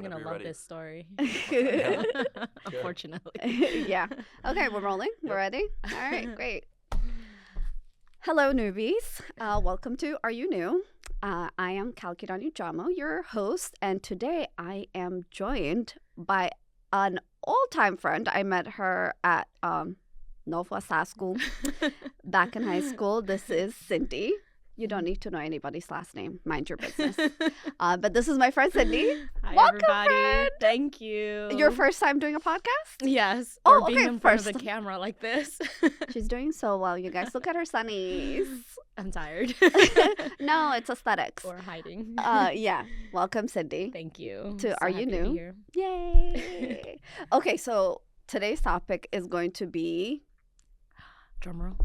guys are going to love this story. Yeah. Unfortunately. Yeah. Okay, we're rolling. We're ready? All right, great. Hello, newbies. Welcome to Are You New? I am Kalkirani Jamo, your host, and today I am joined by an old-time friend. I met her at Nova Sa School back in high school. This is Cindy. You don't need to know anybody's last name. Mind your business. But this is my friend Cindy. Hi, Welcome, everybody. friend. Thank you. Your first time doing a podcast? Yes. Oh, or being okay, in front of first. the camera like this. She's doing so well, you guys. Look at her sunnies. I'm tired. No, it's aesthetics. Or hiding. Yeah. Welcome, Cindy. Thank you. To So Are You happy to be New? here. Yay. Okay, so today's topic is going to be Drum roll.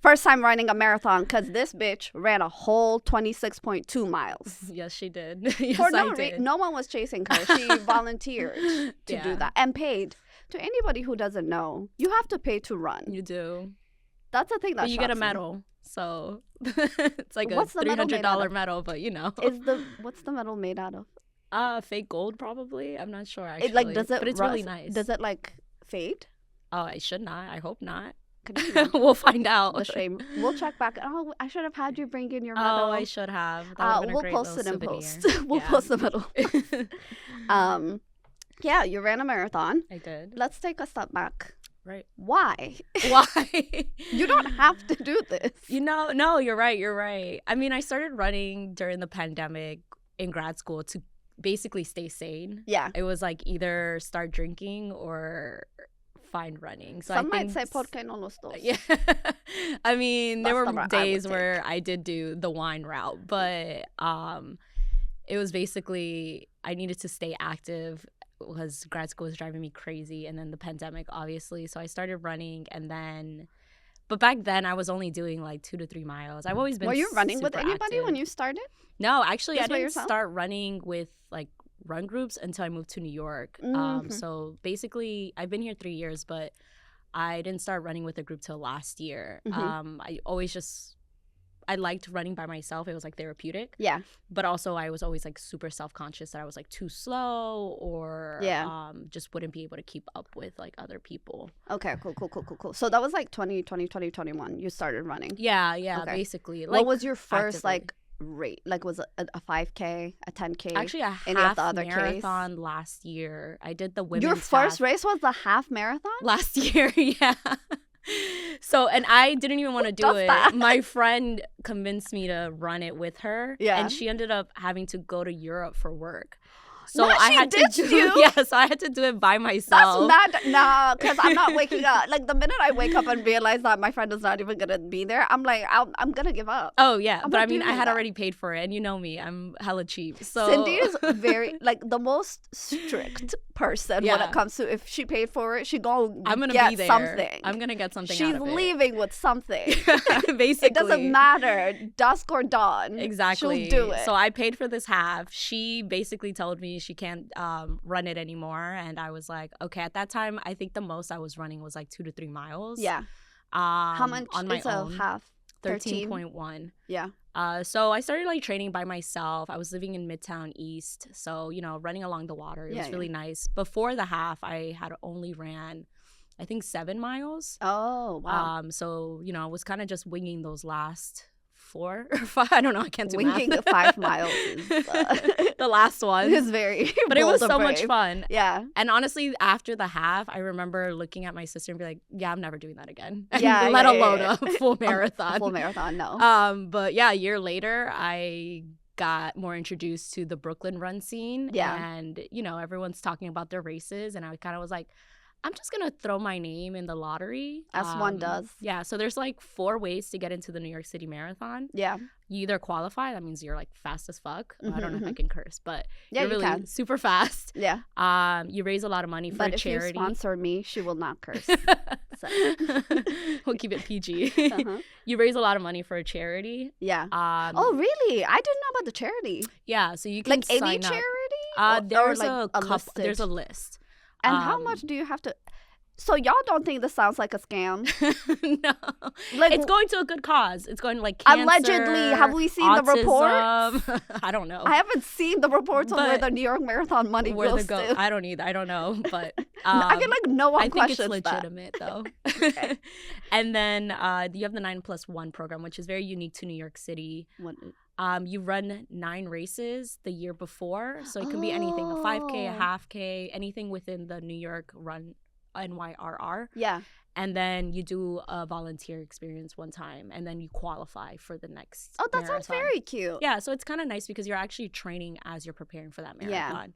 first time running a marathon because this bitch ran a whole 26.2 miles. Yes, she did. Yes, For no I did. no one was chasing her. She volunteered to do Yeah. that and paid. To anybody who doesn't know, you have to pay to run. You do. That's the thing that But you get a shocks me. medal. So it's like What's a the medal made out $300 of? medal, but you know. What's the medal made out of? Fake gold probably. I'm not sure actually. It like does it But it's rust? really nice. Does it like fade? Oh, I should not. I hope not. Can you imagine? We'll find out. The shame. We'll check back. Oh, I should have had you bring in your medal. Oh, I should have. That would've been a We'll great post it little in souvenir. post. We'll Yeah. post the medal. Yeah, you ran a marathon. I did. Let's take a step back. Right. Why? Why? You don't have to do this. No, you're right. You're right. I mean, I started running during the pandemic in grad school to basically stay sane. Yeah. It was like either start drinking or find running. So Some I might think say porque no los dos. Yeah. I mean, there That's the were route I would days take. where I did do the wine route, but it was basically I needed to stay active because grad school was driving me crazy, and then the pandemic, obviously. So I started running, but back then I was only doing like 2 to 3 miles. I've always been. Were you running with super anybody active. when you started? No, actually, Just I by didn't yourself? start running with like run groups until I moved to New York. Mhm. So basically, I've been here 3 years, but I didn't start running with a group till last year. Mhm. I liked running by myself. It was like therapeutic. Yeah. But also, I was always like super self-conscious that I was like too slow or Yeah. just wouldn't be able to keep up with like other people. Okay, cool. So that was like 2021. You started running. Yeah, Okay. basically. What was your first actively. like rate? Like was it a 5K, a 10K? Actually a any of half the other Ks? marathon last year. I did the women's Your first half race was the half marathon? last year. Yeah. So, and I didn't even want to do does it. that? My friend convinced me to run it with her. Yeah. And she ended up having to go to Europe for work. So What? I She had to ditched do you? Yeah, so I had to do it by myself. That's mad. Because I'm not waking up. Like the minute I wake up and realize that my friend is not even gonna be there, I'm like, I'm gonna give up. Oh yeah, I'm but not I mean, I doing had that. already paid for it, and you know me, I'm hella cheap. So Cindy is very like the most strict person when Yeah. it comes to if she paid for it, she gonna I'm gonna get be there. something. I'm gonna get something. She's out of it. leaving with something. Basically, It doesn't matter, dusk or dawn. Exactly. She'll do it. So I paid for this half. She basically told me she can't run it anymore, and I was like, okay. At that time, I think the most I was running was like 2 to 3 miles. Yeah. How much on my is own? a half? 13.1. Yeah. So I started like training by myself. I was living in Midtown East, so running along the water. It Yeah, was really nice. Before the half, I had only ran, I think 7 miles. Oh wow. So I was kind of just winging those last 4 or 5. I don't know. I can't do Winging math. 5 miles is the last one. is very But it was bold so and much brave. fun. Yeah. And honestly, after the half, I remember looking at my sister and be like, "Yeah, I'm never doing that again." Yeah, let yeah, alone yeah. a full marathon. A full marathon, no. But yeah, a year later, I got more introduced to the Brooklyn run scene. Yeah. And everyone's talking about their races, and I kind of was like, I'm just gonna throw my name in the lottery. As one does. Yeah. So there's like 4 ways to get into the New York City Marathon. Yeah. You either qualify, that means you're like fast as fuck. I don't know if I Mhm. can curse, but Yeah, you're you really can. super fast. Yeah. You raise a lot of money for But a if you charity. sponsor me, she will not curse. So. We'll keep it PG. Uh-huh. You raise a lot of money for a charity. Yeah. Um, Oh, really? I didn't know about the charity. yeah. So you can Like any sign charity? up. Or There's like a couple. listed? There's a list. And how Um, much do you have to? So y'all don't think this sounds like a scam? No, Like, it's going to a good cause. It's going to like cancer, allegedly, have we seen the autism. reports? I don't know. I haven't seen the reports on where But the New York Marathon money where goes the go? to. I don't either. I don't know, but I feel like no one I think it's questions that. legitimate though. And then you have the 9+1 program, which is very unique to New York City. What- You run 9 races the year before, so it can be anything: a 5K, a Oh. half K, anything within the New York Run NYRR. Yeah. And then you do a volunteer experience one time, and then you qualify for the next. Oh, that sounds marathon. very cute. Yeah, so it's kind of nice because you're actually training as you're preparing for that Yeah. marathon.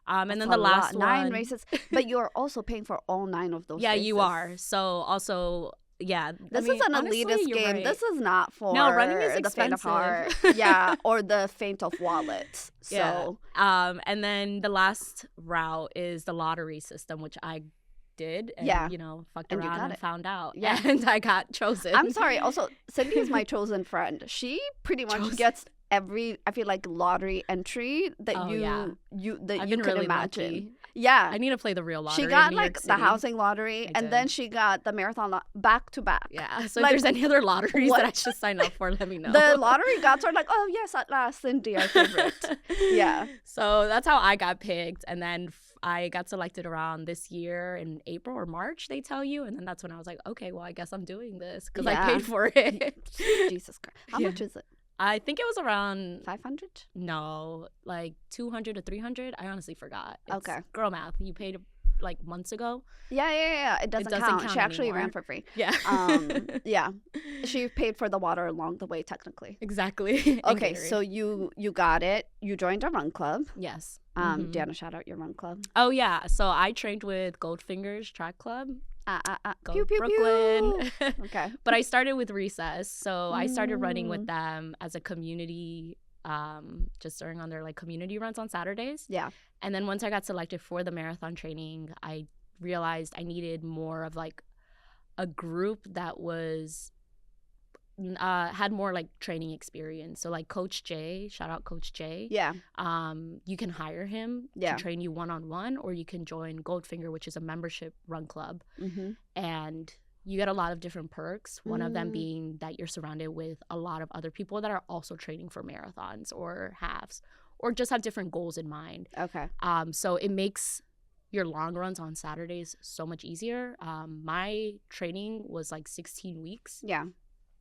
And then That's the a last lot. one, 9 races, but you're also paying for all 9 of those. yeah, races. you are. So also, yeah, This I mean, is an honestly, elitist you're game. right. This is not for No, running is the faint of heart. expensive. Yeah, or the faint of wallet. So Yeah. And then the last route is the lottery system, which I did, and Yeah. fucked And you around got and it. found out, Yeah. and I got chosen. I'm sorry. Also, Cindy is my chosen friend. She pretty much Chosen. gets every, I feel like, lottery entry that Oh, you yeah. that I've you been could really imagine. lucky. Yeah. I need to play the real lottery. She got in New like York the City. housing lottery, I and then did. she got the marathon back to back. Yeah. So Like, if there's any other lotteries what- that I should sign up for, let me know. The lottery gods are like, oh yes, at last, Cindy, our favorite. Yeah. So that's how I got picked, and then I got selected around this year in April or March. They tell you, and then that's when I was like, okay, well, I guess I'm doing this because Yeah. I paid for it. Jesus Christ. How Yeah. much is it? I think it was around 500? no, like 200 to 300. I honestly forgot. It's Okay. girl math. You paid like months ago. Yeah. It doesn't, doesn't count. count She actually ran anymore. for free. Yeah. Yeah. She paid for the water along the way, technically. Exactly. And Okay, Gatorade. so you got it. You joined a run club. yes. Do you Mhm. want to shout out your run club? Oh yeah. So I trained with Goldfingers Track Club. Go Pew, pew, Brooklyn. pew. Okay. But I started with Recess. So I started running Mm. with them as a community, just during on their like community runs on Saturdays. Yeah. And then once I got selected for the marathon training, I realized I needed more of like a group that was had more like training experience. So like Coach Jay, shout out Coach Jay. Yeah. You can hire him Yeah. to train you one-on-one, or you can join Goldfinger, which is a membership run club, Mm-hmm. and you get a lot of different perks. One of them Mm. being that you're surrounded with a lot of other people that are also training for marathons or halves, or just have different goals in mind. Okay. So it makes your long runs on Saturdays so much easier. My training was like 16 weeks. Yeah.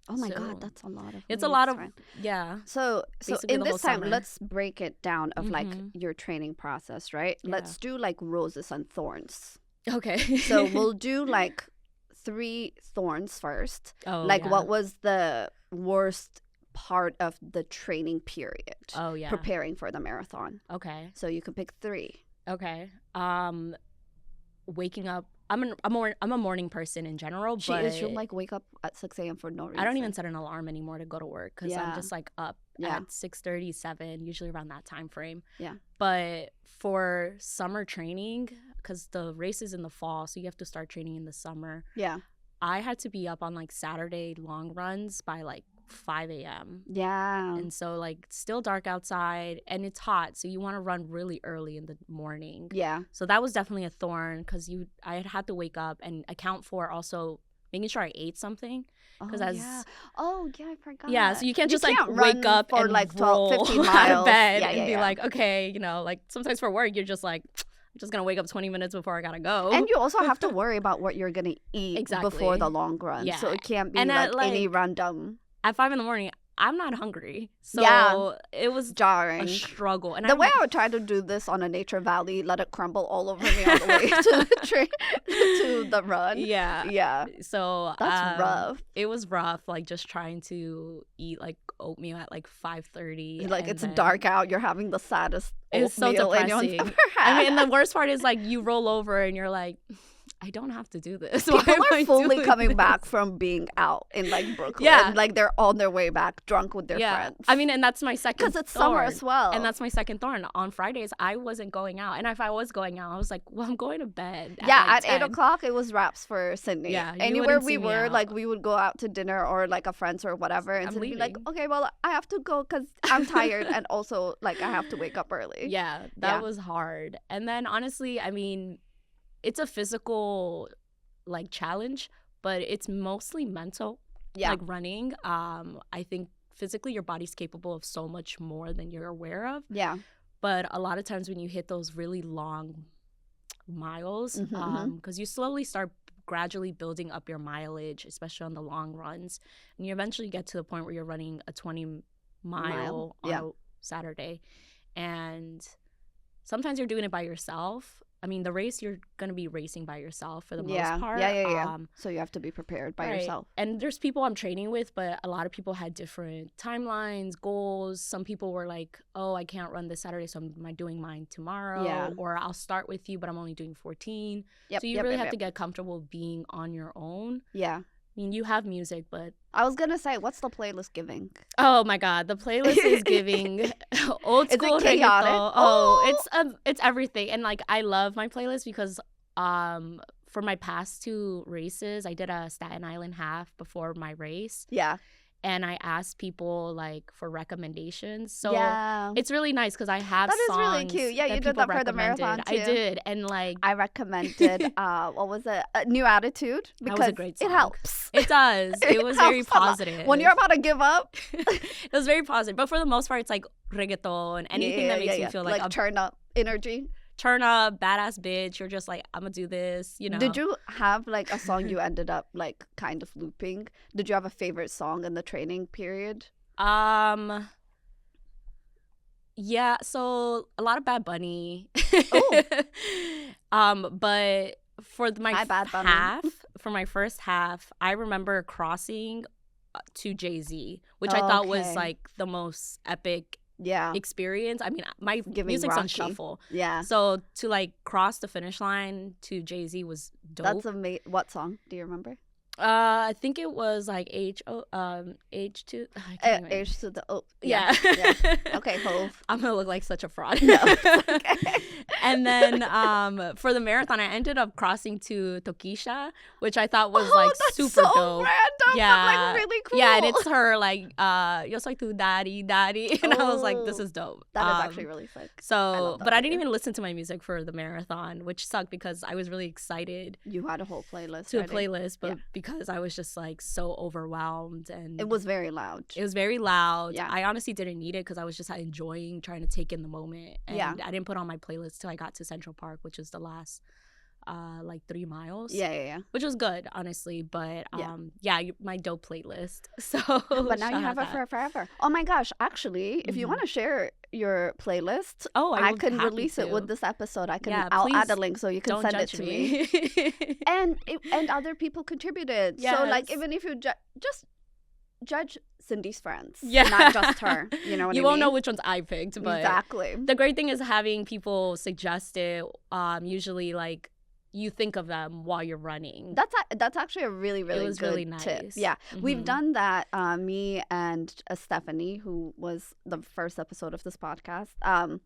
Oh my So, God, that's a lot of. It's a lot weeks, of, right? yeah. So basically in the whole this time, summer. let's break it down of like Mhm. your training process, right? Yeah. Let's do like roses and thorns. Okay. So we'll do like 3 thorns first. oh, Like yeah. what was the worst part of the training period Oh, yeah. preparing for the marathon? Okay. So you can pick 3. Okay. Waking up. I'm a morning person in general, She but is. She'll like wake up at 6 a.m. for no reason. I don't even set an alarm anymore to go to work because Yeah. I'm just like up Yeah. at 6:30, 7, usually around that time frame. Yeah. But for summer training, because the race is in the fall, so you have to start training in the summer. Yeah. I had to be up on like Saturday long runs by like 5 a.m. Yeah. And so like still dark outside and it's hot, so you want to run really early in the morning. Yeah. So that was definitely a thorn because I had to wake up and account for also making sure I ate something. Oh, 'Cause as- yeah. Oh, yeah, I forgot. Yeah, so you can't just can't like wake run up for and like 12, roll 15 out miles. of bed Yeah, and yeah, be yeah. like, okay, like sometimes for work you're just like, I'm just gonna wake up 20 minutes before I gotta go. And you also have to worry about what you're gonna eat Exactly. before the long run. Yeah. So it can't be And like, at, any like, random At 5 a.m, I'm not hungry, so Yeah. it was jarring. a struggle. And The way I would try to do this on a Nature Valley, let it crumble all over me on the way to the to the run. yeah, Yeah. so That's rough. It was rough, like just trying to eat like oatmeal at like 5:30. Like and it's then- dark out, you're having the saddest It's so oatmeal anyone's depressing. ever had. I mean, and the worst part is like you roll over and you're like, I don't have to do this. Why People am I are fully doing coming this? back from being out in like Brooklyn. Yeah. Like they're on their way back drunk with their friends. I mean, and that's my second because it's summer thorn. as well. And that's my second thorn. On Fridays, I wasn't going out. And if I was going out, I was like, well, I'm going to bed. yeah, like at 8 10. o'clock it was wraps for Sydney. Yeah, you Anywhere wouldn't we see me were, out. like we would go out to dinner or like a friend's or whatever, and I'm Sydney would be like, leaving. okay, well I have to go because I'm tired, and also like I have to wake up early. Yeah, that Yeah. was hard. And then honestly, I mean, it's a physical like challenge, but it's mostly mental. Yeah. Like running. I think physically your body's capable of so much more than you're aware of. Yeah. But a lot of times when you hit those really long miles, because you slowly start gradually building up your mileage, especially on the long runs, and you eventually get to the point where you're running a 20-mile on a Saturday, and sometimes you're doing it by yourself. I mean, the race, you're going to be racing by yourself for the most part. Yeah. So you have to be prepared by yourself. And there's people I'm training with, but a lot of people had different timelines, goals. Some people were like, oh, I can't run this Saturday, so I'm doing mine tomorrow. Yeah. Or I'll start with you, but I'm only doing 14. Yep, so you really have to get comfortable being on your own. Yeah. I mean, you have music, but... I was going to say, what's the playlist giving? Oh, my God. The playlist is giving old school Is it chaotic? reggaeton. Oh, it's everything. And, like, I love my playlist because for my past 2 races, I did a Staten Island half before my race. Yeah. And I asked people, like, for recommendations. So yeah. it's really nice because I have songs. That is really cute. Yeah, you did that for the marathon, too. I did. And, like... I recommended, what was it? New Attitude. Because that was a great song. It helps. It does. It was very positive. When you're about to give up. It was very positive. But for the most part, it's, like, reggaeton. Anything that makes you feel like... turn up energy. Turn up, badass bitch. You're just like, I'm gonna do this, you know. Did you have like a song you ended up like kind of looping? Did you have a favorite song in the training period? Yeah, so a lot of Bad Bunny. Oh. But for for my first half, I remember crossing to Jay-Z, which I thought was like the most epic experience. I mean, my music's on shuffle. Yeah. So to like cross the finish line to Jay-Z was dope. That's amazing. What song? Do you remember? I think it was like H2. H to the O. Yeah. Okay, Hove. I'm gonna look like such a fraud. No. Okay. And then for the marathon, I ended up crossing to Tokisha, which I thought was like that's super so dope. Random, yeah, but, like really cool. Yeah, and it's her like yo soy tu daddy, and I was like, this is dope. That is actually really sick. So, but I didn't even listen to my music for the marathon, which sucked because I was really excited. You had a whole playlist. To a playlist, but because I was just like so overwhelmed, and it was very loud. It was very loud. Yeah. I honestly didn't need it because I was just enjoying trying to take in the moment. And I didn't put on my playlist till I got to Central Park, which is the last like 3 miles. Yeah. Which was good, honestly. But my dope playlist. So but now you have it for forever. Oh my gosh, actually, if you want to share your playlist, I can release it with this episode. I'll add a link so you can send it to me. and other people contributed. Yes. So like even if you just judge Cindy's friends, not just her. You know what I mean? You won't know which ones I picked, but exactly. The great thing is having people suggest it. Usually, like you think of them while you're running. That's actually a really good really nice tip. Yeah, we've done that. Me and Stephanie, who was the first episode of this podcast.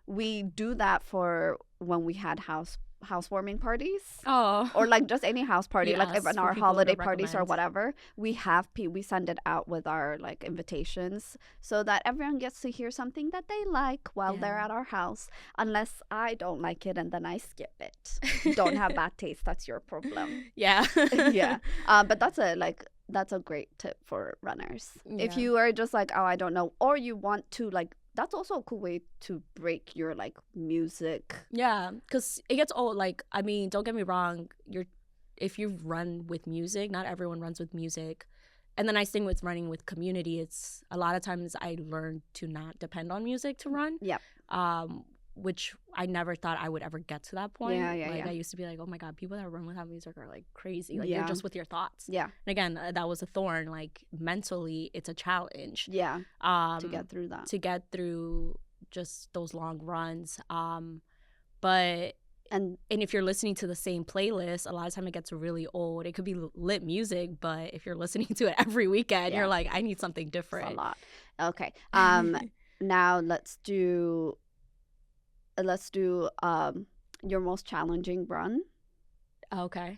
We do that for when we had housewarming parties, or like just any house party, like even our holiday parties or whatever. We send it out with our like invitations so that everyone gets to hear something that they like while they're at our house, unless I don't like it and then I skip it. Don't have bad taste, that's your problem. Yeah. But that's a great tip for runners. If you are just like, oh, I don't know, or you want to like, that's also a cool way to break your like music. Yeah, because it gets old. Like, I mean, don't get me wrong. If you run with music, not everyone runs with music. And the nice thing with running with community, it's a lot of times I learned to not depend on music to run. Yeah. Which I never thought I would ever get to that point. Yeah. I used to be like, oh my God, people that run without music are like crazy. Like you're just with your thoughts. Yeah. And again, that was a thorn. Like mentally, it's a challenge. Yeah. To get through that. To get through just those long runs. But if you're listening to the same playlist, a lot of time it gets really old. It could be lit music, but if you're listening to it every weekend, you're like, I need something different. It's a lot. Okay. Now let's do your most challenging run. Okay.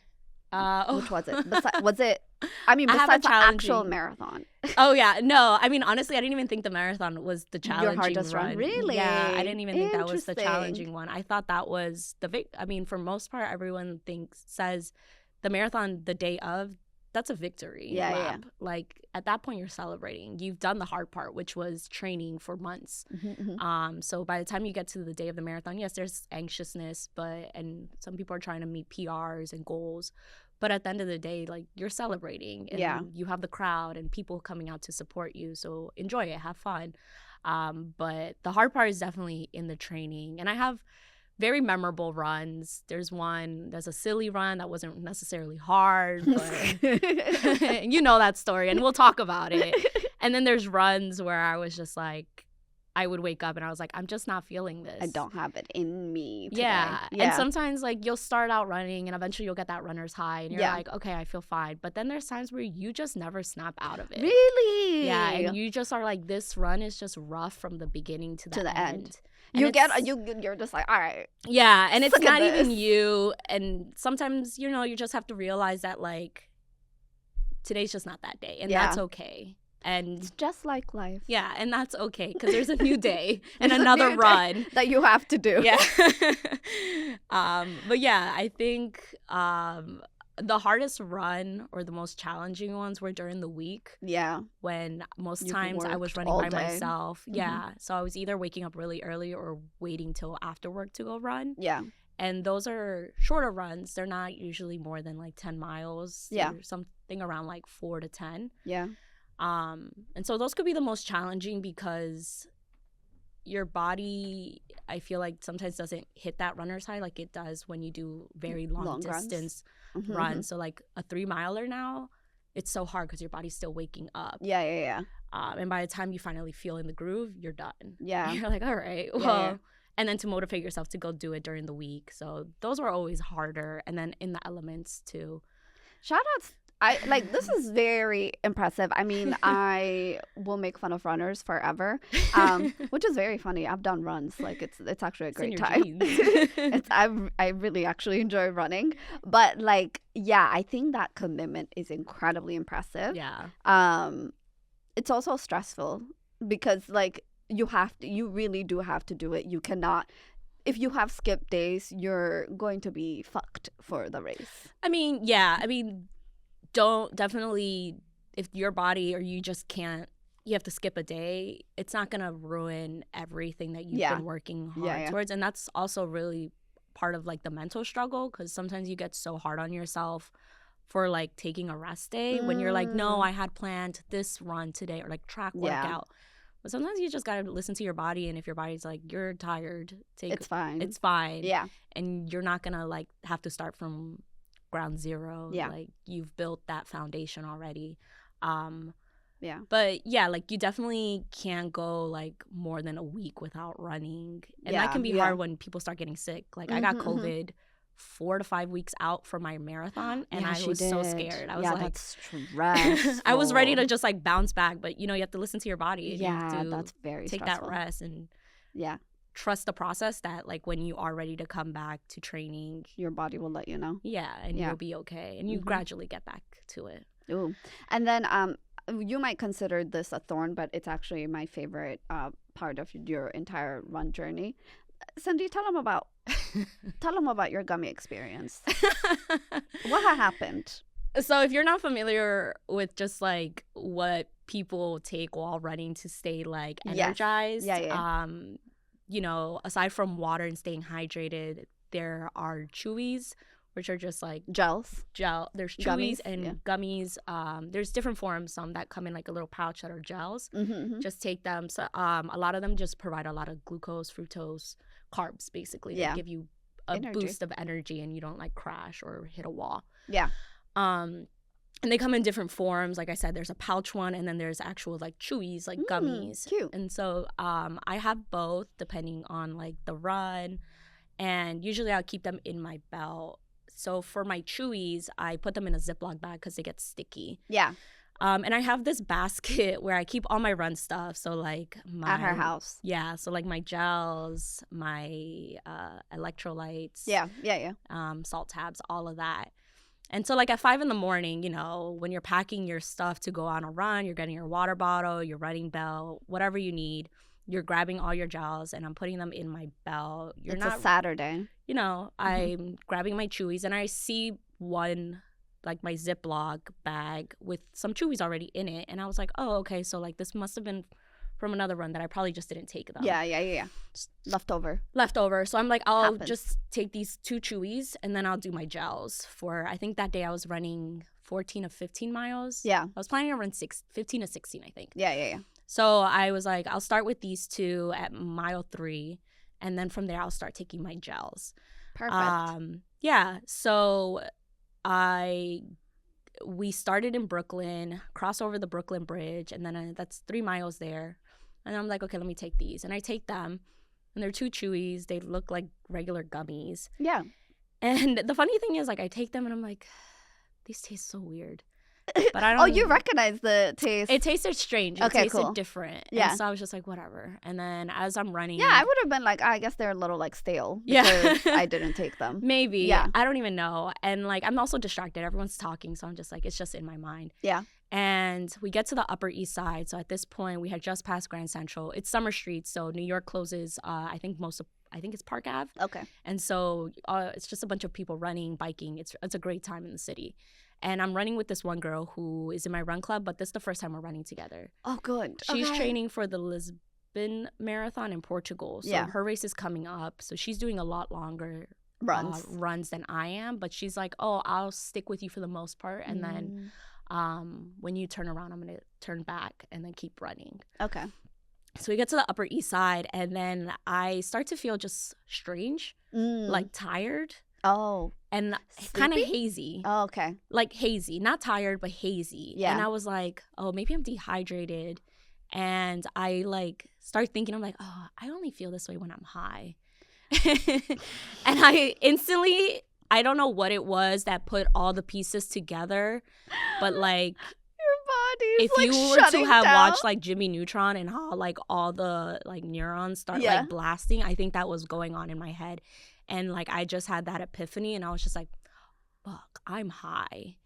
Which was it? Was it? I mean, besides the actual marathon. Oh yeah, no. I mean, honestly, I didn't even think the marathon was the challenging your hardest run. Really? Yeah, I didn't even think that was the challenging one. I thought that was I mean, for most part, everyone says the marathon the day of, that's a victory Yeah, lap. Like at that point, you're celebrating. You've done the hard part, which was training for months. So by the time you get to the day of the marathon, yes, there's anxiousness, and some people are trying to meet PRs and goals. But at the end of the day, like, you're celebrating, and you have the crowd and people coming out to support you. So enjoy it, have fun. But the hard part is definitely in the training. And I have very memorable runs. There's a silly run that wasn't necessarily hard, but you know that story, and we'll talk about it. And then there's runs where I was just like, I would wake up and I was like, I'm just not feeling this. I don't have it in me today. Yeah. And sometimes, like, you'll start out running and eventually you'll get that runner's high and you're like, okay, I feel fine. But then there's times where you just never snap out of it. Really? Yeah. And you just are like, this run is just rough from the beginning to the end. And you're just like, all right. Yeah. And it's not even you. And sometimes, you just have to realize that, like, today's just not that day. And that's okay. And it's just like life. Yeah, and that's okay because there's a new day and another run that you have to do. Yeah. But yeah, I think the hardest run or the most challenging ones were during the week. Yeah. When most times I was running by myself. Yeah. So I was either waking up really early or waiting till after work to go run. Yeah. And those are shorter runs. They're not usually more than like 10 miles. Yeah. Or something around like 4 to 10. Yeah. And so those could be the most challenging because your body, I feel like, sometimes doesn't hit that runner's high like it does when you do very long distance runs. So like a 3-miler now, it's so hard because your body's still waking up. Yeah. And by the time you finally feel in the groove, you're done. Yeah. You're like, all right, well. And then to motivate yourself to go do it during the week. So those were always harder. And then in the elements too. Shout outs. This is very impressive. I mean, I will make fun of runners forever, which is very funny. I've done runs. Like, it's actually a great time. I really actually enjoy running. But, like, yeah, I think that commitment is incredibly impressive. Yeah. It's also stressful because, like, you really do have to do it. You cannot. If you have skip days, you're going to be fucked for the race. I mean, yeah. I mean, don't definitely, if your body or you just can't, you have to skip a day, it's not going to ruin everything that you've been working hard towards. And that's also really part of like the mental struggle because sometimes you get so hard on yourself for like taking a rest day when you're like, no, I had planned this run today or like track workout. But sometimes you just got to listen to your body. And if your body's like, you're tired, it's fine. It's fine. Yeah. And you're not going to like have to start from ground zero. Yeah. Like you've built that foundation already. Yeah. But yeah, like you definitely can't go like more than a week without running. And that can be hard when people start getting sick. Like I got COVID 4 to 5 weeks out from my marathon and I was so scared. I was like, that's stressful. I was ready to just like bounce back, but you have to listen to your body. And yeah, you have to that's very take stressful. that rest and trust the process that like when you are ready to come back to training, your body will let you know. Yeah, and you'll be okay, and you gradually get back to it. Ooh, and then you might consider this a thorn, but it's actually my favorite part of your entire run journey. Cindy, tell them about your gummy experience. What happened? So if you're not familiar with just like what people take while running to stay like energized, aside from water and staying hydrated, there are chewies, which are just like gel. There's chewies and gummies. There's different forms, some that come in like a little pouch that are gels. Just take them. So a lot of them just provide a lot of glucose, fructose, carbs, basically. They give you a boost of energy and you don't like crash or hit a wall. Yeah. And they come in different forms. Like I said, there's a pouch one and then there's actual like chewies, like gummies. Cute. And so I have both depending on like the run. And usually I'll keep them in my belt. So for my chewies, I put them in a Ziploc bag because they get sticky. Yeah. And I have this basket where I keep all my run stuff. So like at her house. Yeah. So like my gels, my electrolytes. Yeah. Salt tabs, all of that. And so like at 5 a.m, when you're packing your stuff to go on a run, you're getting your water bottle, your running belt, whatever you need. You're grabbing all your gels and I'm putting them in my belt. It's a Saturday. I'm grabbing my chewies and I see one like my Ziploc bag with some Chewies already in it. And I was like, oh, okay. So like this must have been from another run that I probably just didn't take them. Yeah. Just leftover. So I'm like, I'll Happens. just take these 2 Chewies and then I'll do my gels for, I think that day I was running 14 or 15 miles. Yeah. I was planning to run 15 to 16, I think. Yeah. So I was like, I'll start with these 2 at mile 3. And then from there, I'll start taking my gels. Perfect. Yeah. So we started in Brooklyn, cross over the Brooklyn Bridge, and then that's 3 miles there. And I'm like, okay, let me take these. And I take them, and they're 2 Chewies. They look like regular gummies. Yeah. And the funny thing is, like, I take them, and I'm like, these taste so weird. But I don't. Oh, you recognize the taste. It tasted strange. It Okay, tasted cool. different. Yeah. And so I was just like, whatever. And then as I'm running. Yeah, I would have been like, I guess they're a little like stale. Yeah. Because I didn't take them. Maybe. Yeah. I don't even know. And like, I'm also distracted. Everyone's talking. So I'm just like, it's just in my mind. Yeah. And we get to the Upper East Side. So at this point, we had just passed Grand Central. It's Summer Street. So New York closes, I think it's Park Ave. Okay. And so it's just a bunch of people running, biking. It's a great time in the city. And I'm running with this one girl who is in my run club, but this is the first time we're running together. Oh, good. She's Okay. training for the Lisbon Marathon in Portugal. So her race is coming up. So she's doing a lot longer runs than I am. But she's like, oh, I'll stick with you for the most part. And then when you turn around, I'm going to turn back and then keep running. Okay. So we get to the Upper East Side, and then I start to feel just strange, like tired. Oh. And kind of Sleepy? hazy. Oh, okay. Like hazy. Not tired, but hazy. Yeah. And I was like, oh, maybe I'm dehydrated. And I like start thinking, I'm like, oh, I only feel this way when I'm high. And I instantly, I don't know what it was that put all the pieces together, but like, Your body's if like you were to shutting have down. watched like Jimmy Neutron and how like all the like neurons start Yeah. like blasting, I think that was going on in my head. And like I just had that epiphany and I was just like, fuck, I'm high.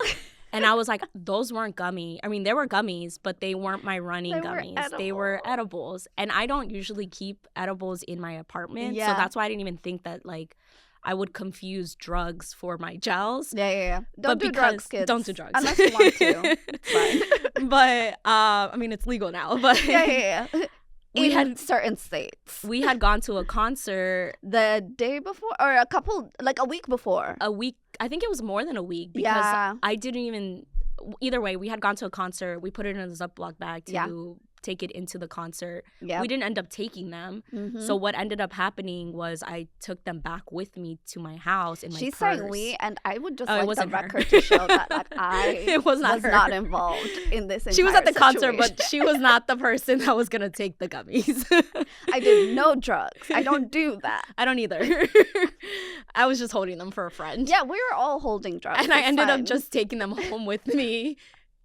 And I was like, those weren't gummy. I mean, they were gummies, but they weren't my running gummies. They were edibles. And I don't usually keep edibles in my apartment. Yeah. So that's why I didn't even think that like I would confuse drugs for my gels. Yeah. But Don't do drugs, kids. Don't do drugs. Unless you want to. It's fine. But I mean, it's legal now. But Yeah. We In had- certain states. we had gone to a concert The day before or a week before. a week. I think it was more than a week because Yeah. I didn't even. Either way, we had gone to a concert. We put it in a Ziploc bag to take it into the concert. Yeah. We didn't end up taking them. Mhm. So what ended up happening was I took them back with me to my house in my She's purse. saying we, and I would just Oh, it like the wasn't her. record to show that like I It was not her. not involved in this. She was at the entire concert, but situation. she was not the person that was gonna take the gummies. I did no drugs. I don't do that. I don't either. I was just holding them for a friend. Yeah, we were all holding drugs. And I It's ended fine. up just taking them home with me.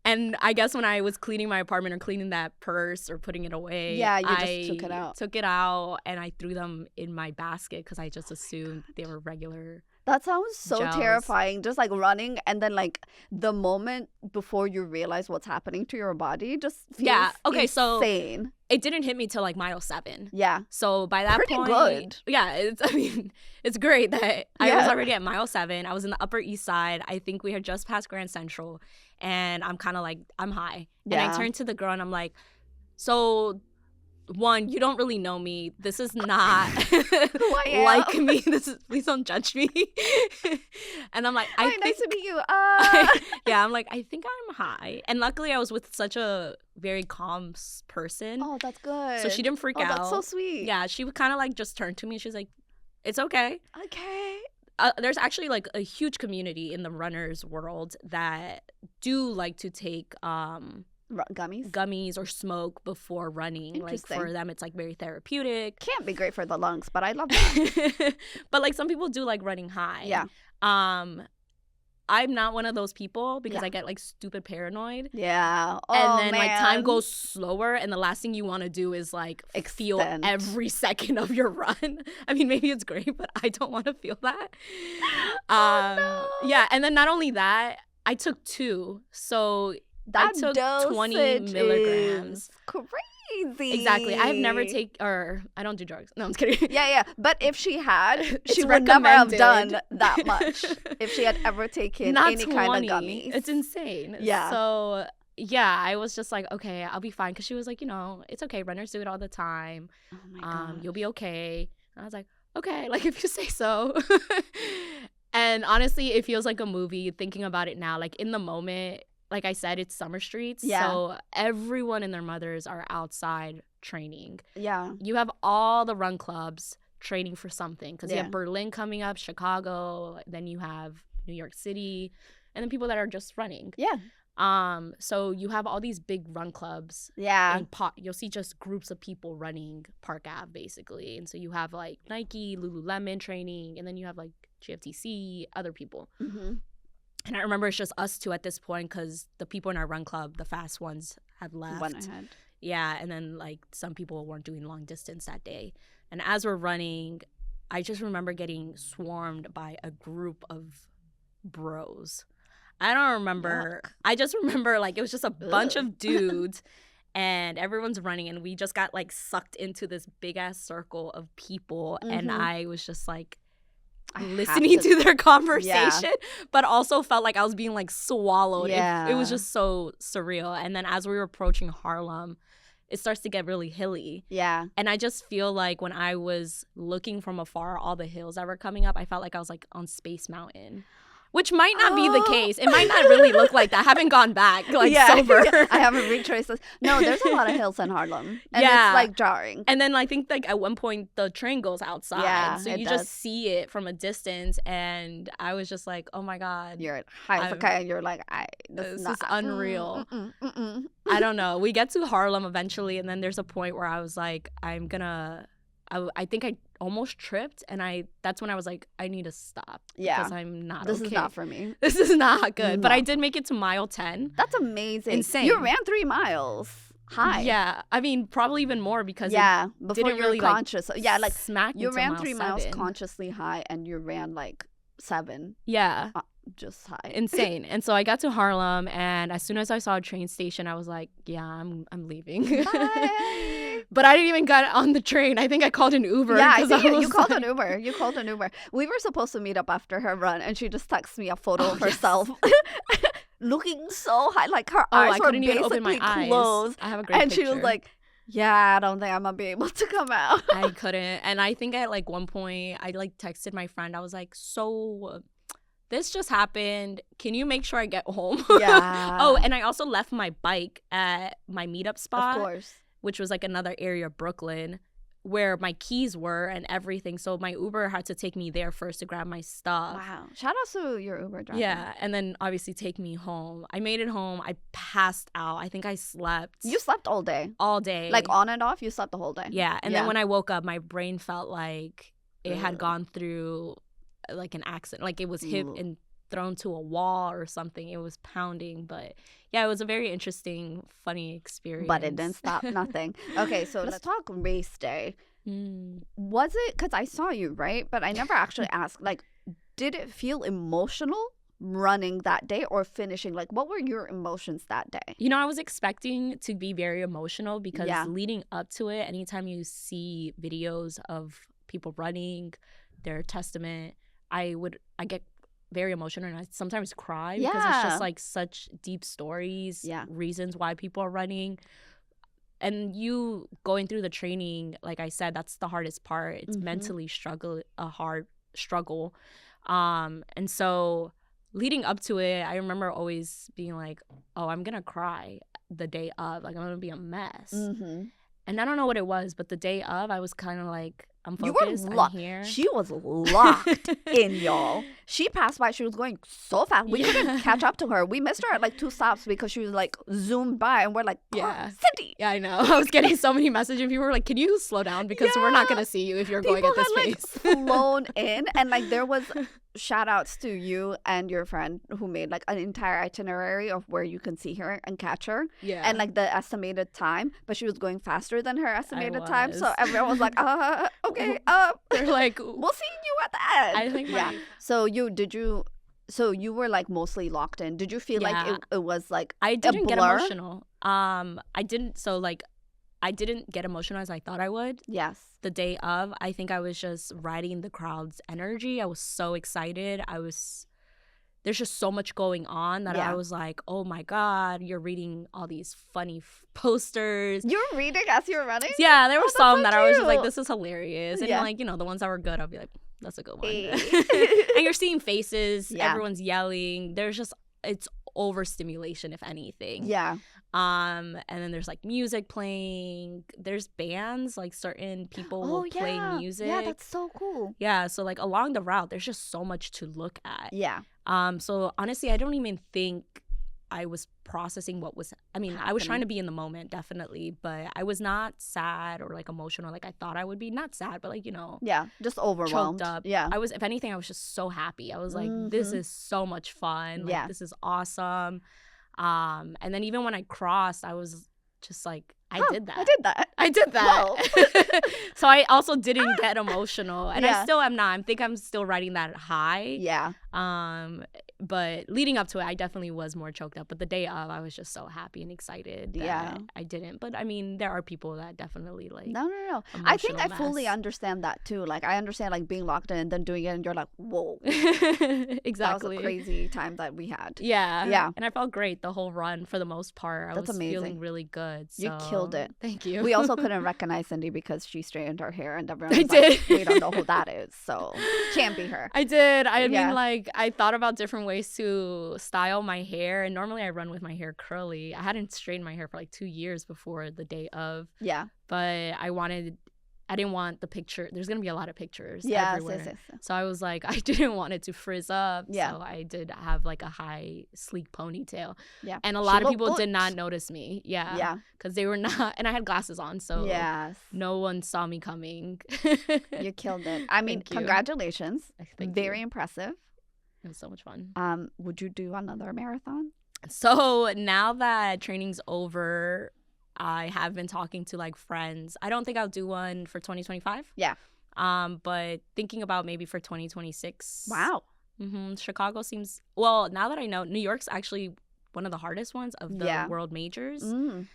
And I guess when I was cleaning my apartment or cleaning that purse or putting it away, Yeah, you just I took it out. Took it out and I threw them in my basket because I just assumed they were regular. That sounds so gels. terrifying. Just like running, and then like the moment before you realize what's happening to your body, just feels Yeah, okay, so- insane. It didn't hit me till like mile 7. Yeah, So by that Pretty point, good. Yeah, it's great that I was Yeah. already at mile 7. I was in the Upper East Side. I think we had just passed Grand Central, and I'm kind of like I'm high. And Yeah. I turned to the girl and I'm like, so. One, you don't really know me. This is not I am. like me. Please don't judge me. And I'm like, Hi, I nice to think, meet you. yeah, I'm like, I think I'm high. And luckily, I was with such a very calm person, Oh, that's good. so she didn't freak out. That's so sweet. Yeah, she would kind of like just turn to me. She's like, "It's okay." Okay. There's actually like a huge community in the runners world that do like to take Gummies gummies or smoke before running. Like Interesting. for them, it's like very therapeutic. can't be great for the lungs, but I love that. But like some people do like running high. Yeah. I'm not one of those people because Yeah. I get like stupid paranoid. Yeah. Oh, And then like time man. goes slower, and the last thing you want to do is like feel Extend. every second of your run. I mean, maybe it's great, but I don't want to feel that. Oh, no. Yeah, and then not only that, I took 2, so That took dosage 20 milligrams. is crazy. crazy. Exactly. I have never I don't do drugs. No, I'm just kidding. Yeah. But if she had, It's she would never have recommended. done that much if she had ever taken Not any 20. kind of gummies. It's insane. Yeah. So, yeah, I was just like, okay, I'll be fine. Because she was like, it's okay. Runners do it all the time. Oh my god. You'll be okay. And I was like, okay, like if you say so. And honestly, it feels like a movie thinking about it now. Like in the moment, like I said, it's summer streets. Yeah. So everyone and their mothers are outside training. Yeah. You have all the run clubs training for something because you Yeah. have Berlin coming up, Chicago, then you have New York City, and then people that are just running. Yeah. So you have all these big run clubs. Yeah. And you'll see just groups of people running Park Ave basically. And so you have like Nike, Lululemon training, and then you have like GFTC, other people. Mm-hmm. And I remember it's just us two at this point because the people in our run club, the fast ones, had left. Went ahead. Yeah, and then like some people weren't doing long distance that day. And as we're running, I just remember getting swarmed by a group of bros. I don't remember. Yuck. I just remember like it was just a bunch Ugh. of dudes and everyone's running and we just got like sucked into this big ass circle of people and Mhm. I was just like I have listening to their conversation, Yeah. but also felt like I was being like swallowed. It was Yeah. just so surreal. And then as we were approaching Harlem, it starts to get really hilly. Yeah. And I just feel like when I was looking from afar, all the hills that were coming up, I felt like I was like on Space Mountain, which might not be the Oh. case. It might not really look like that. I haven't gone back like Yeah. sober. I haven't retraced this. No, there's a lot of hills in Harlem. And Yeah. it's like jarring. And then I think like at one point the train goes outside. Yeah, so it you does. just see it from a distance. And I was just like, oh my God. You're high as a I'm- kite and you're like, This not, is unreal. Mm-mm. I don't know. We get to Harlem eventually, and then there's a point where I was like, I think I almost tripped, and that's when I was like, I need to stop. Yeah. Because I'm not This okay. is not for me. This is not good. But No. I did make it to mile 10. That's amazing. Insane. You ran 3 miles high. Yeah. I mean, probably even more because Yeah. Before didn't you're really, like, conscious. Yeah, like smacked you into ran mile 3 miles 7. consciously high and you ran like 7 Yeah. just high. Insane. And so I got to Harlem, and as soon as I saw a train station, I was like, yeah, I'm leaving. Bye. But I didn't even get on the train. I think I called an Uber. Yeah, I 'cause think you was called like- an Uber. You called an Uber. We were supposed to meet up after her run, and she just texted me a photo Oh, of yes. herself, looking so high, like her Oh, eyes I were couldn't even basically open my eyes. closed. I have a great And she was picture. like, "Yeah, I don't think I'm gonna be able to come out." I couldn't. And I think at like one point I like texted my friend. I was like, so this just happened. Can you make sure I get home? Yeah. Oh, and I also left my bike at my meetup spot, Of course. which was like another area of Brooklyn where my keys were and everything. So my Uber had to take me there first to grab my stuff. Wow. Shout out to your Uber driver. Yeah, and then obviously take me home. I made it home. I passed out. I think I slept You slept all day. all day. Like on and off, you slept the whole day. Yeah, and Yeah. then when I woke up, my brain felt like it had Ugh. gone through like an accident, like it was hit Ugh. and thrown to a wall or something. It was pounding, but yeah, it was a very interesting, funny experience. But it didn't stop nothing. Okay, so let's talk race day. Mm. Was it, because I saw you, right? But I never actually asked, like, did it feel emotional running that day or finishing? Like, what were your emotions that day? You know, I was expecting to be very emotional because Yeah. leading up to it, anytime you see videos of people running, their testament, I get very emotional and I sometimes cry because it's Yeah. just like such deep stories, Yeah. reasons why people are running. And you going through the training, like I said, that's the hardest part. It's Mhm. mentally a hard struggle. And so leading up to it, I remember always being like, oh, I'm gonna cry the day of. Like I'm gonna be a mess. Mm-hmm. And I don't know what it was, but the day of I was kinda like, I'm You were focused, I'm locked. here. She was locked in, y'all. She passed by. She was going so fast. We couldn't Yeah. catch up to her. We missed her at like 2 stops because she was like zoomed by, and we're like, Yeah. Cindy. Yeah, I know. I was getting so many messages and people were like, can you slow down? Because we're not Yeah. gonna see you if you're People going at this had like pace. flown in, and like there was shout outs to you and your friend who made like an entire itinerary of where you can see her and catch her. Yeah. And like the estimated time, but she was going faster than her estimated time. So was. everyone was like, okay, They're like, we'll see you at the end. I think yeah. my- So you were like mostly locked in. Did you feel like Yeah. it was like I didn't get blur? emotional. I didn't. So like, I didn't get emotional as I thought I would. Yes. The day of, I think I was just riding the crowd's energy. I was so excited. There's just so much going on that I was like, oh my God, you're reading all these funny posters. You were reading as you were running? Yeah, there were some so that I was just like, cute. this is hilarious. And like, the ones that were good, I'll be like, that's a good one. Hey. And you're seeing faces, Yeah. everyone's yelling. It's overstimulation, if anything. Yeah. And then there's like music playing. There's bands, like certain people will play music. Yeah, that's so cool. Yeah, so like along the route, there's just so much to look at. Yeah. So honestly, I don't even think I was processing what was, I was trying to be in the moment, definitely, but I was not sad or like emotional like I thought I would be. Not sad, but like, Yeah, just overwhelmed. choked up. Yeah. I was, if anything, I was just so happy. I was like, this is so much fun. Like, Yeah. this is awesome. And then even when I crossed, I was just like, I did that. I did that. So I also didn't get emotional. And Yeah. I still am not. I think I'm still riding that high. Yeah. But leading up to it, I definitely was more choked up. But the day of, I was just so happy and excited that I didn't. But there are people that definitely like. No. I think I emotional fully mess. understand that too. Like I understand like being locked in and then doing it and you're like, whoa. Exactly. That was a crazy time that we had. Yeah. Yeah. And I felt great the whole run for the most part. I That's was amazing. feeling really good. So. You killed it. Thank you. We also couldn't recognize Cindy because she straightened her hair and everyone I was like, did. we don't know who that is. So can't be her. I did. I Yeah. mean, like, I thought about different ways to style my hair. And normally I run with my hair curly. I hadn't straightened my hair for like 2 years before the day of. Yeah. But I didn't want the picture. There's going to be a lot of pictures Yes, everywhere. yes. So I was like, I didn't want it to frizz up. Yeah. So I did have like a high, sleek ponytail. Yeah. And a She lot of looked people did good. not notice me. Yeah. Yeah. Because they were not. And I had glasses on. So Yes. no one saw me coming. You killed it. I mean, Thank you. congratulations. Thank Very you. impressive. It was so much fun. Would you do another marathon? So now that training's over, I have been talking to like friends. I don't think I'll do one for 2025. Yeah. But thinking about maybe for 2026. Wow. Chicago seems, well, now that I know, New York's actually one of the hardest ones of the Yeah. world majors. Mm.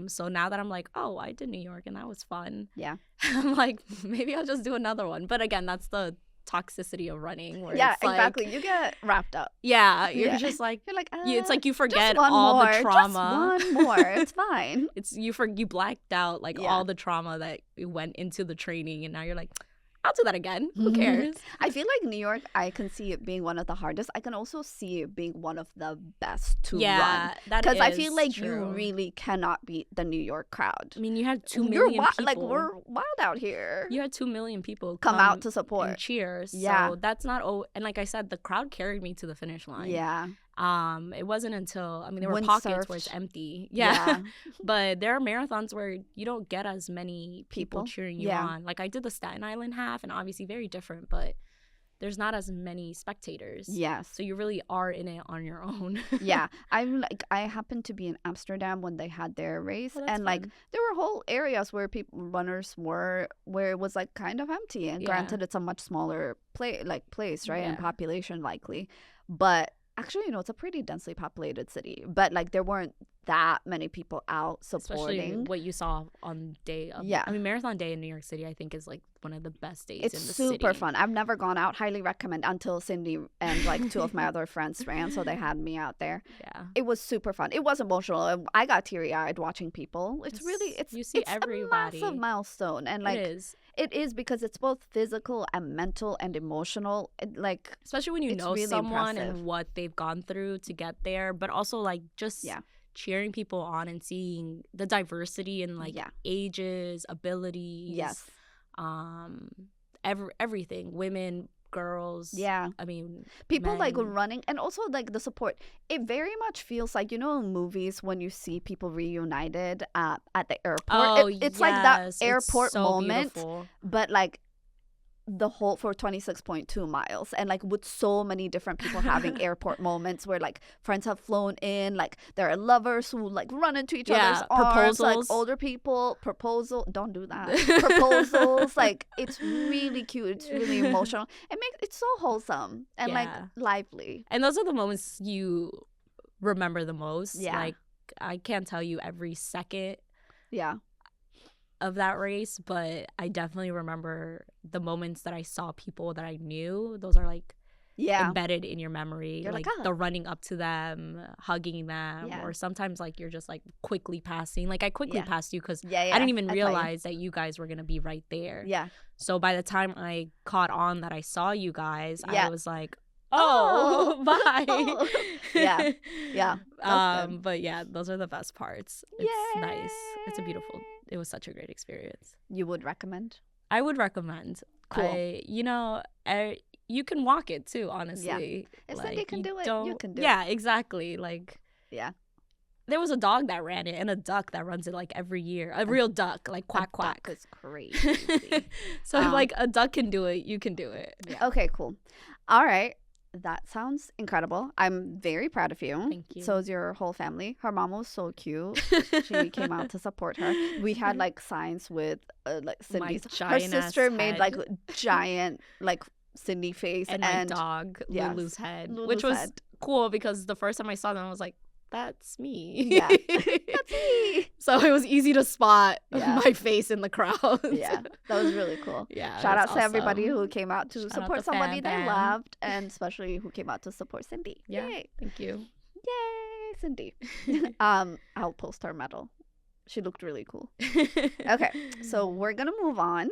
So now that I'm like, oh, I did New York and that was fun. Yeah. I'm like, maybe I'll just do another one. But again, that's the toxicity of running. Where Yeah, it's like, exactly. You get wrapped up. Yeah, you're Yeah. just like, You're like, it's like you just forget one all more, the trauma. Just one more. It's fine. It's you blacked out like Yeah. all the trauma that went into the training, and now you're like, I'll do that again. Who cares? I feel like New York, I can see it being one of the hardest. I can also see it being one of the best to run. Yeah, that Because is I feel like true. you really cannot beat the New York crowd. I mean, you had 2 You're million people. like, we're wild out here. You had 2 million people Come out to and support. cheer. Yeah. So that's not. And like I said, the crowd carried me to the finish line. Yeah. It wasn't until there were Wind pockets where it's surfed. empty. Yeah. But there are marathons where you don't get as many people People? cheering you Yeah. on. Like I did the Staten Island half, and obviously very different, but there's not as many spectators. Yes. So you really are in it on your own. Yeah. I happened to be in Amsterdam when they had their race, Oh, that's and like fun. there were whole areas where runners were where it was like kind of empty. And Yeah. granted, it's a much smaller place, right, and Yeah. population likely, but actually, it's a pretty densely populated city. But like there weren't that many people out Especially supporting. what you saw on day of. Yeah. I mean, Marathon Day in New York City, I think, is like one of the best days It's in the super city. fun. I've never gone out. Highly recommend until Cindy and like 2 of my other friends ran, so they had me out there. Yeah. It was super fun. It was emotional. I got teary-eyed watching people. It's really You see it's everybody. a massive milestone, and like it is. it is because it's both physical and mental and emotional. Like Especially when you It's know really someone impressive. and what they've gone through to get there, but also like just Yeah. cheering people on and seeing the diversity in like Yeah. ages, abilities, yes, everything, women, girls. yeah. I mean, People like men. running, and also like the support. It very much feels like, in movies when you see people reunited at the airport. Oh, It's like that yes, it's airport so moment, beautiful. but like the whole for 26.2 miles, and like with so many different people having airport moments where like friends have flown in, like there are lovers who like run into each Yeah, other's arms, proposals. like older people don't do that. Proposals, like it's really cute, it's really emotional. It's so wholesome and like Yeah. lively. And those are the moments you remember the most. Yeah. Like, I can't tell you every second. Yeah. of that race, but I definitely remember the moments that I saw people that I knew. Those are like embedded in your memory. You're like "Oh." the running up to them, hugging them, Yeah. or sometimes like you're just like quickly passing. Like I quickly Yeah. passed you because Yeah, I didn't even I saw you. realize that you guys were gonna be right there. Yeah. So by the time I caught on that I saw you guys, Yeah. I was like, oh, bye. Oh. Yeah. Yeah. That's good. But yeah, those are the best parts. It's nice. It's a beautiful. It was such a great experience. You would recommend? I would recommend. Cool. You can walk it too, honestly. If Cindy can do it, you can do it. Yeah, exactly. Like, Yeah. there was a dog that ran it and a duck that runs it like every year. A real duck, like quack quack. That is crazy. So if like a duck can do it, you can do it. Yeah. Okay, cool. All right. That sounds incredible. I'm very proud of you. Thank you. So is your whole family. Her mom was so cute. She came out to support her. We had like signs with like Cindy's. Her sister made like giant like Cindy face and my dog, yes, Lulu's head, Lulu's which was head. cool because the first time I saw them, I was like, "That's me." Yeah, that's me. So it was easy to spot Yeah. my face in the crowd. Yeah, that was really cool. Yeah. Shout out that's to everybody awesome. who came out to Shout out support the somebody fam they bam. loved, and especially who came out to support Cindy. Yeah. Yay. Thank you. Yay, Cindy. I'll post her medal. She looked really cool. Okay, so we're gonna move on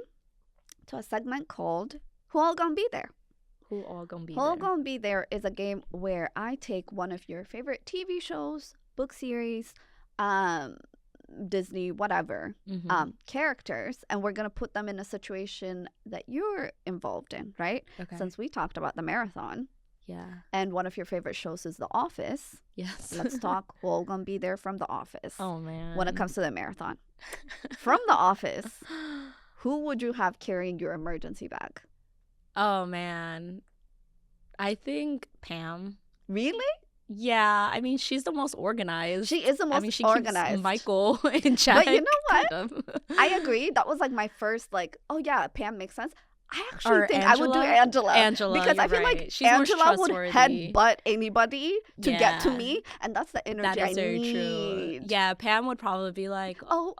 to a segment called Who All Gonna Be There? Who all gonna be Who All there? Gonna Be There is a game where I take one of your favorite TV shows, book series, Disney, whatever, Mhm. characters, and we're gonna put them in a situation that you're involved in, right? Okay. Since we talked about the marathon, Yeah. and one of your favorite shows is The Office, Yes. let's talk Who All Gonna Be There from The Office. Oh man. When it comes to the marathon. From The Office, who would you have carrying your emergency bag? Oh man. I think Pam. Really? Yeah, I mean she's the most organized. She is the most I mean she organized. keeps Michael in check. But you know what? kind of. I agree. That was like my first like, oh yeah, Pam makes sense. I actually Or think I would do Angela? Angela. Because I you're feel like right. She's more Angela would trustworthy. headbutt anybody to get to Yeah. me. And that's the energy That is I very need. true. Yeah, Pam would probably be like, Oh,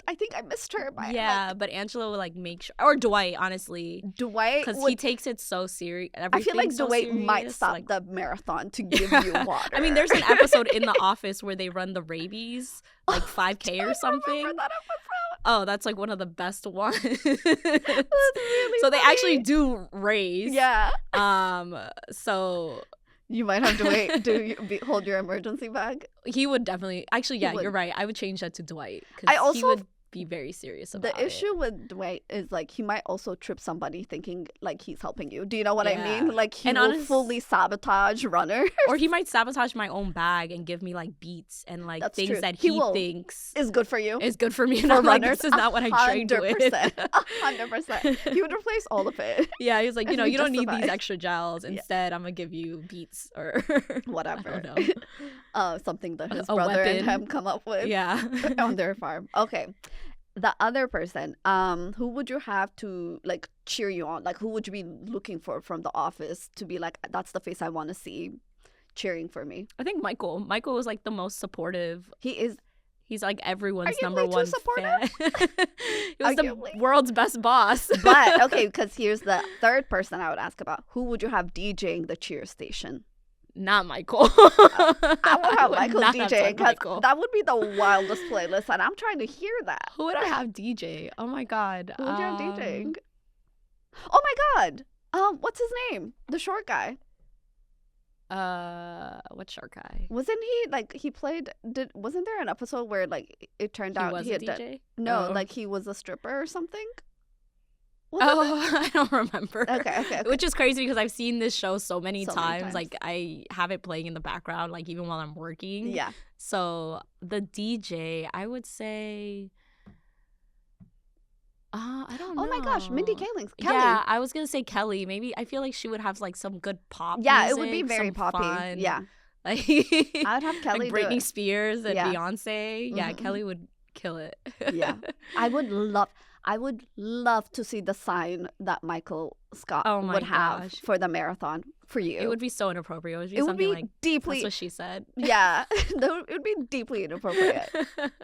I think I missed her. yeah, but Angela would like make sure, or Dwight, honestly, Dwight because would he takes it so serious. I feel like Dwight might stop like, the marathon to give you water. I mean, there's an episode in The Office where they run the rabies, like 5K or something. Remember that episode? Oh, that's like one of the best ones. That's really So they funny. actually do race. Yeah. So You might have to wait. Hold your emergency bag? he would definitely. Actually, yeah, would. you're right. I would change that to Dwight I because he also- would be very serious about The it. issue with Dwight is like he might also trip somebody thinking like he's helping you. Do you know what I Yeah. mean? Like he And will honest- fully sabotage runners. Or he might sabotage my own bag and give me like beats and like That's things true. that He he will. thinks Is good for you. is good for me. And For I'm like, runners, this is not what I trained with. 100%. He would replace all of it. Yeah, he was like, If you know, we you don't just need these survive. extra gels. Yeah. Instead, I'm gonna give you beats or Whatever. I don't know. Something that his A brother and weapon. him come up with Yeah. on their farm. Okay. The other person, who would you have to like cheer you on? Like who would you be looking for from The Office to be like, that's the face I want to see cheering for me? I think Michael. Michael was like the most supportive. He is. He's like everyone's Arguably number too one supportive? fan. He was the Arguably. world's best boss. But okay, because here's the third person I would ask about. Who would you have DJing the cheer station? Not Michael. I would have Michael not have DJing Michael. because that would be the wildest playlist, and I'm trying to hear that. Who would I have DJ? Oh my god. Who would you have DJing? Oh my god. What's his name? The short guy. What shark guy? Wasn't he like he played? Wasn't there an episode where like it turned He out was he a had done- DJ? No, Oh. like he was a stripper or something. Wasn't Oh, I don't remember. it? Okay. Which is crazy because I've seen this show so many So many times. times. Like I have it playing in the background, like even while I'm working. Yeah. So the DJ, I would say, I don't know. Oh my gosh, Mindy Kaling's Kelly. Yeah, I was gonna say Kelly. Maybe I feel like she would have like some good pop. Yeah, it would be music, very some poppy. fun, Yeah, like I would have Kelly like do Britney it. Spears and Yeah. Beyonce. Yeah, Mhm. Kelly would kill it. Yeah. I would love. I would love to see the sign that Michael Scott Oh my would have gosh. for the marathon for you. It would be so inappropriate. It would be It would something be like, deeply, that's what she said. yeah, it would be deeply inappropriate,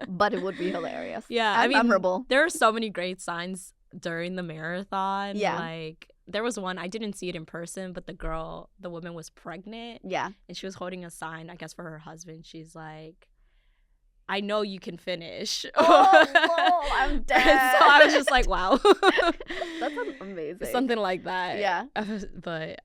but it would be hilarious. Yeah, and I mean, memorable. there are so many great signs during the marathon. Yeah. Like, there was one, I didn't see it in person, but the woman was pregnant Yeah. and she was holding a sign, I guess, for her husband. She's like, I know you can finish. Oh, lol, I'm dead. And so I was just like, wow. That's amazing. Something like that. Yeah. But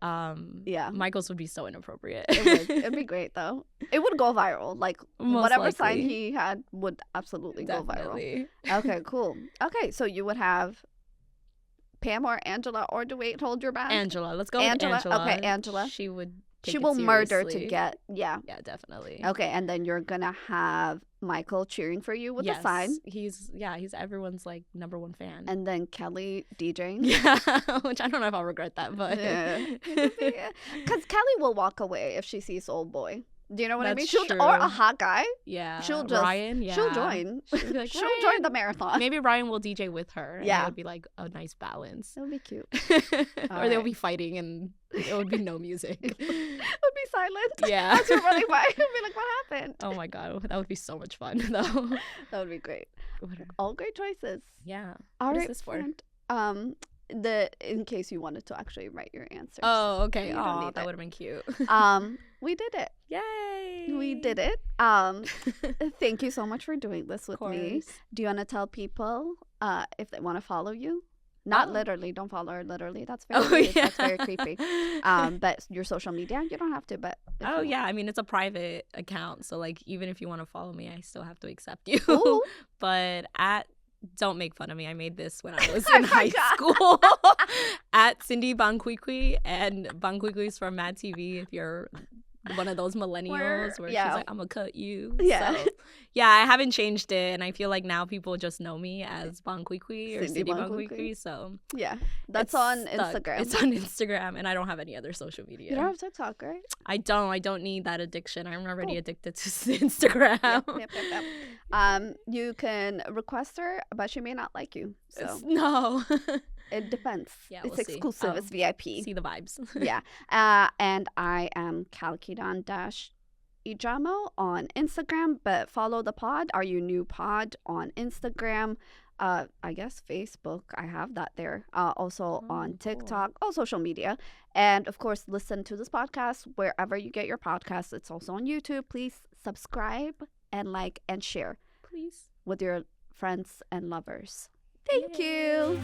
Yeah. Michael's would be so inappropriate. It'd be great though. It would go viral. Like Most whatever sign likely. he had would absolutely go viral. Definitely. Okay, cool. Okay, so you would have Pam or Angela, or do wait, hold your back. Angela. Let's go Angela. with Angela. Okay, Angela. She would take She it will murder to seriously. get, yeah. Yeah, definitely. Okay, and then you're gonna have Michael cheering for you with yes. the sign, He's everyone's like number one fan. and then Kelly DJing. yeah, which I don't know if I'll regret that, but Because Kelly will walk away if she sees old boy. Do you know what I mean? That's Or a true. hot guy. yeah, She'll just- Ryan. Yeah, She'll join. She'll be like, She'll join the "Ryan." marathon. Maybe Ryan will DJ with her. And Yeah. it would be like a nice balance. It'll be cute. Or they'll right. be fighting and it would be no music. It would be silent. yeah. As you're running by, you'll be like, what happened? Oh my god, that would be so much fun though. That would be great. What a- All great choices. yeah. All What is right, this for? friend. In case you wanted to actually write your answers. Oh, okay. You don't Oh, need that it. would have been cute. We did it. Yay! We did it. Thank you so much for doing this with me. Do you want to tell people if they want to follow you? Not Oh. literally. Don't follow her literally. That's very Oh weird. yeah. That's very creepy. But your social media, you don't have to. But if Oh you yeah, I mean it's a private account, so like even if you want to follow me, I still have to accept you. Ooh. But don't make fun of me. I made this when I was I in high forgot. school. At Cindy Banquicui, and Banquicui is from Mad TV. If you're one of those millennials where yeah. she's like, I'm gonna cut you. Yeah. So, yeah, I haven't changed it, and I feel like now people just know me as Banquicui or Cindy Cindy Banquicui. Banquicui. So Yeah. That's it's on stuck. Instagram. It's on Instagram, and I don't have any other social media. You don't have TikTok, right? I don't need that addiction. I'm already Cool. addicted to Instagram. Yep. You can request her, but she may not like you. So No. it depends. Yeah, It's we'll see. exclusive. Oh, It's VIP. See the vibes. Yeah. And I am Calkidon-Ijamo on Instagram, but follow the pod, Are You New Pod on Instagram. I guess Facebook, I have that there. Also on cool. TikTok, all social media. And of course, listen to this podcast wherever you get your podcasts. It's also on YouTube. Please subscribe and like and share Please. with your friends and lovers. Thank Yay. you.